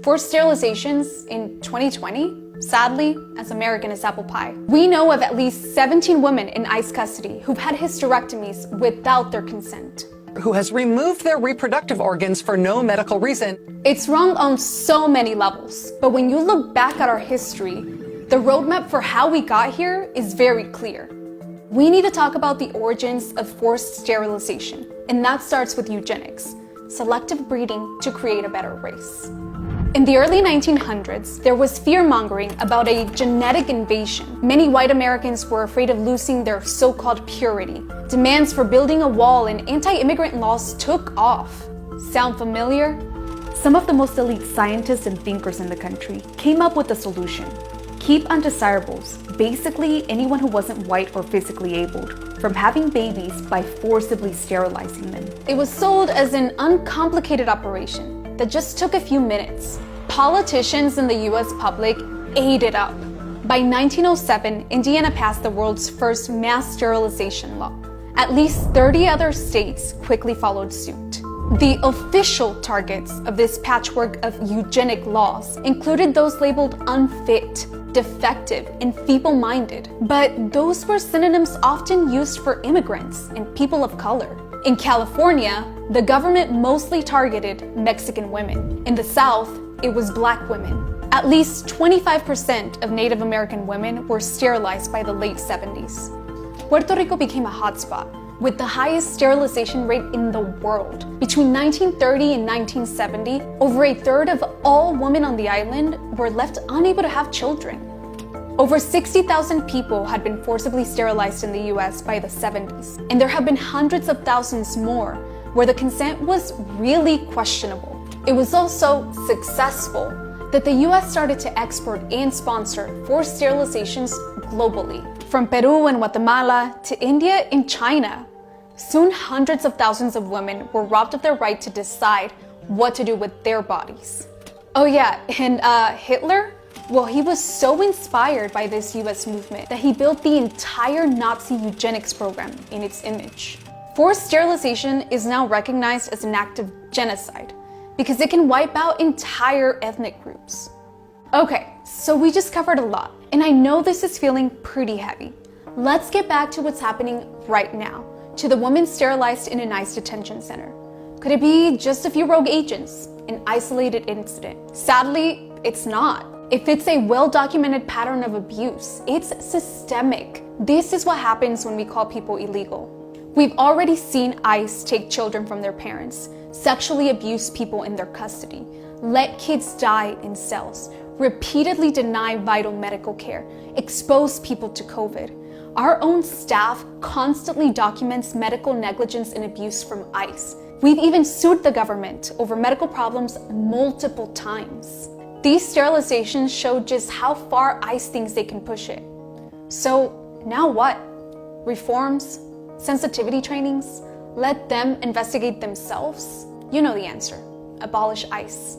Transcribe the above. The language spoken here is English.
Forced sterilizations in 2020, sadly, as American as apple pie. We know of at least 17 women in ICE custody who've had hysterectomies without their consent. Who has removed their reproductive organs for no medical reason. It's wrong on so many levels, but when you look back at our history, the roadmap for how we got here is very clear. We need to talk about the origins of forced sterilization, and that starts with eugenics, selective breeding to create a better race. In the early 1900s, there was fear-mongering about a genetic invasion. Many white Americans were afraid of losing their so-called purity. Demands for building a wall and anti-immigrant laws took off. Sound familiar? Some of the most elite scientists and thinkers in the country came up with a solution. Keep undesirables, basically anyone who wasn't white or physically abled, from having babies by forcibly sterilizing them. It was sold as an uncomplicated operation that just took a few minutes. Politicians and the U.S. public ate it up. By 1907, Indiana passed the world's first mass sterilization law. At least 30 other states quickly followed suit. The official targets of this patchwork of eugenic laws included those labeled unfit, defective, and feeble-minded. But those were synonyms often used for immigrants and people of color. In California, the government mostly targeted Mexican women. In the South, it was Black women. At least 25% of Native American women were sterilized by the late 70s. Puerto Rico became a hotspot, with the highest sterilization rate in the world. Between 1930 and 1970, over a third of all women on the island were left unable to have children. Over 60,000 people had been forcibly sterilized in the US by the 70s, and there have been hundreds of thousands more where the consent was really questionable. It was also successful that the US started to export and sponsor forced sterilizations globally, from Peru and Guatemala to India and China. Soon, hundreds of thousands of women were robbed of their right to decide what to do with their bodies. Oh yeah, and Hitler? Well, he was so inspired by this US movement that he built the entire Nazi eugenics program in its image. Forced sterilization is now recognized as an act of genocide because it can wipe out entire ethnic groups. Okay, so we just covered a lot, and I know this is feeling pretty heavy. Let's get back to what's happening right now, to the women sterilized in an ICE detention center. Could it be just a few rogue agents, an isolated incident? Sadly, it's not. If it's a well-documented pattern of abuse, it's systemic. This is what happens when we call people illegal. We've already seen ICE take children from their parents, sexually abuse people in their custody, let kids die in cells, repeatedly deny vital medical care, expose people to COVID. Our own staff constantly documents medical negligence and abuse from ICE. We've even sued the government over medical problems multiple times. These sterilizations show just how far ICE thinks they can push it. So now what? Reforms? Sensitivity trainings? Let them investigate themselves? You know the answer. Abolish ICE.